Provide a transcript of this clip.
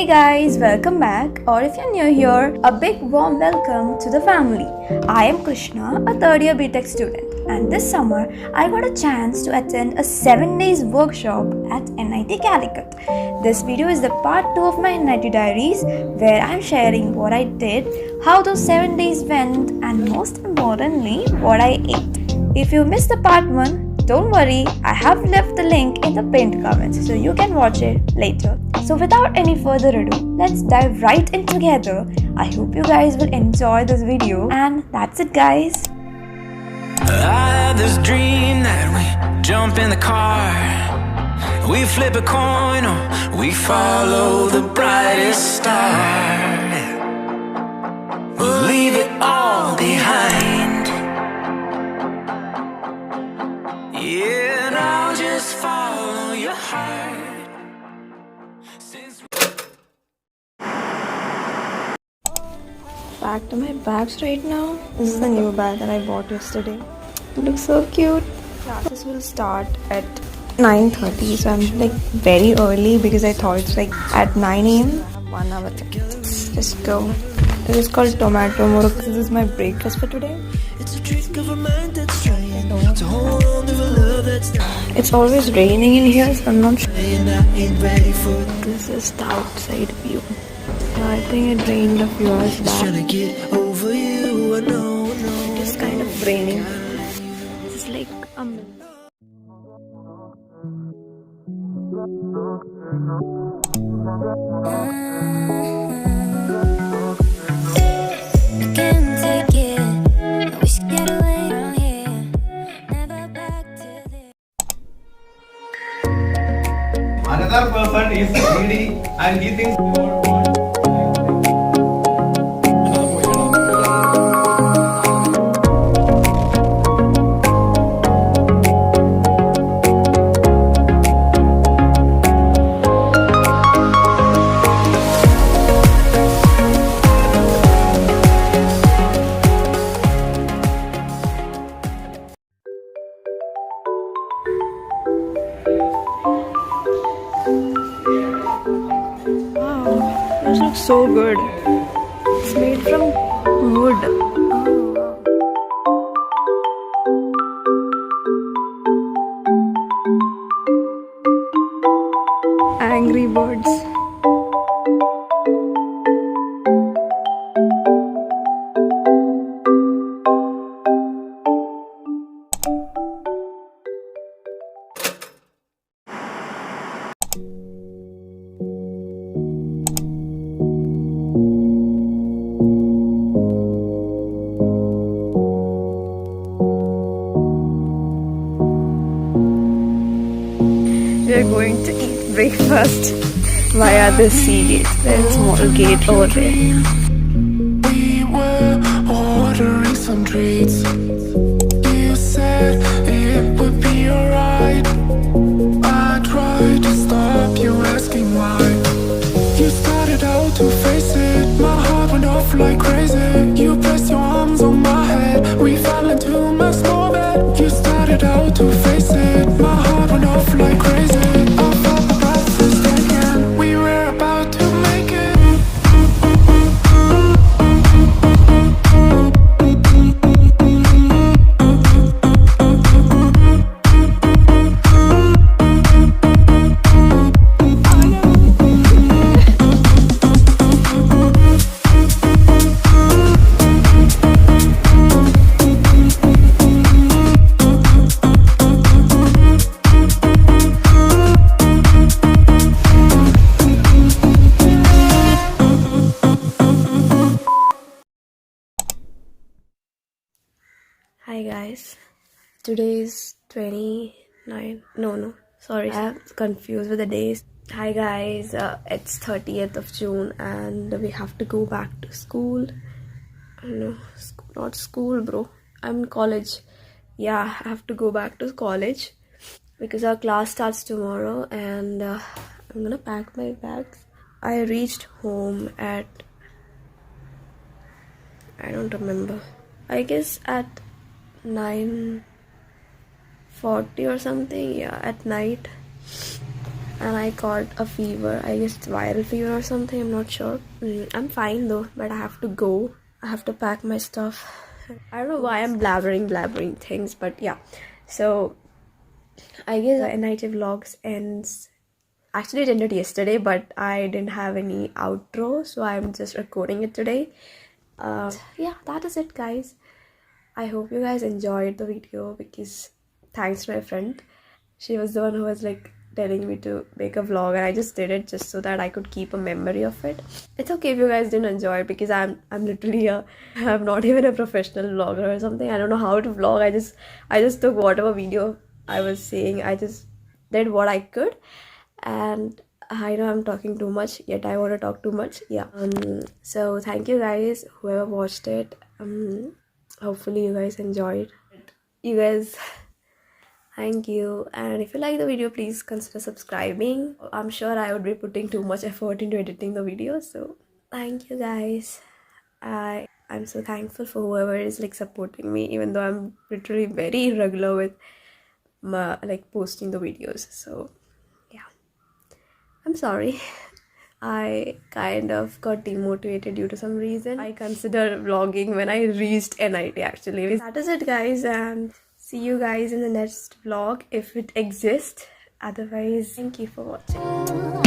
Hey guys, welcome back, or if you're new here, a big warm welcome to the family. I am Krishna, a third year BTech student, and this summer I got a chance to attend a 7 days workshop at NIT Calicut. This video is the part 2 of my NIT Diaries, where I'm sharing what I did, how those 7 days went, and most importantly, what I ate. If you missed the part 1, don't worry, I have left the link in the pinned comments so you can watch it later. So without any further ado, let's dive right in together. I hope you guys will enjoy this video, and that's it guys. I had this dream that we jump in the car, we flip a coin or we follow the brightest star. We'll leave it all behind. Yeah, and I'll just follow your heart. Back to my bags right now. This is the new bag that I bought yesterday. It looks so cute. Classes will start at 9:30, so I'm like very early because I thought it's like at 9 a.m. I have 1 hour left. Let's just go. This is called tomato muruk. This is my breakfast for today. It's a trick of a mind that's trying to hold on to a love that's not. It's always raining in here, so I'm not sure. Ain't ready for This is the outside view. I think it rained a few hours back. trying to get over you. I know. It's kind of raining. It's like Can't take it. I wish I get away from here. Never back to this. Another person is greedy and he thinks this looks so good. It's made from wood. Angry birds. We are going to eat breakfast via the sea gate. There's a small gate over there. We were ordering some treats. You said it would be alright. I tried to stop you asking why. You started out to face it. My heart went off like crazy. You pressed your arms on my head. We fell into my small bed. You started out to face it. My heart went off like crazy. I felt my breath again. We were about to make it. Hi guys, today is 29, sorry, I'm confused with the days. Hi guys, it's 30th of June and we have to go back to school. No, not school bro, I'm in college. Yeah, I have to go back to college because our class starts tomorrow, and I'm gonna pack my bags. I reached home at, I don't remember, I guess at 9:40 or something, yeah, at night. and I caught a fever. I guess it's viral fever or something, I'm not sure. I'm fine though, but I have to go. I have to pack my stuff. I don't know why I'm blabbering things, but yeah. So I guess the NIT vlogs ends. Actually, it ended yesterday, but I didn't have any outro, so I'm just recording it today. Yeah, that is it, guys. I hope you guys enjoyed the video, because thanks to my friend, she was the one who was like telling me to make a vlog, and I just did it just so that I could keep a memory of it. It's okay if you guys didn't enjoy it, because I'm literally I'm not even a professional vlogger or something. I don't know how to vlog. I just took whatever video I was saying. I just did what I could, and I know I'm talking too much, yet I want to talk too much. Yeah. So thank you guys, whoever watched it. Hopefully you guys enjoyed. You guys, thank you. And if you like the video, please consider subscribing. I'm sure I would be putting too much effort into editing the video. So thank you guys. I'm so thankful for whoever is like supporting me, even though I'm literally very irregular with my like posting the videos. So yeah, I'm sorry. I kind of got demotivated due to some reason. I consider vlogging when I reached NIT actually. That is it, guys, and see you guys in the next vlog if it exists. Otherwise, thank you for watching.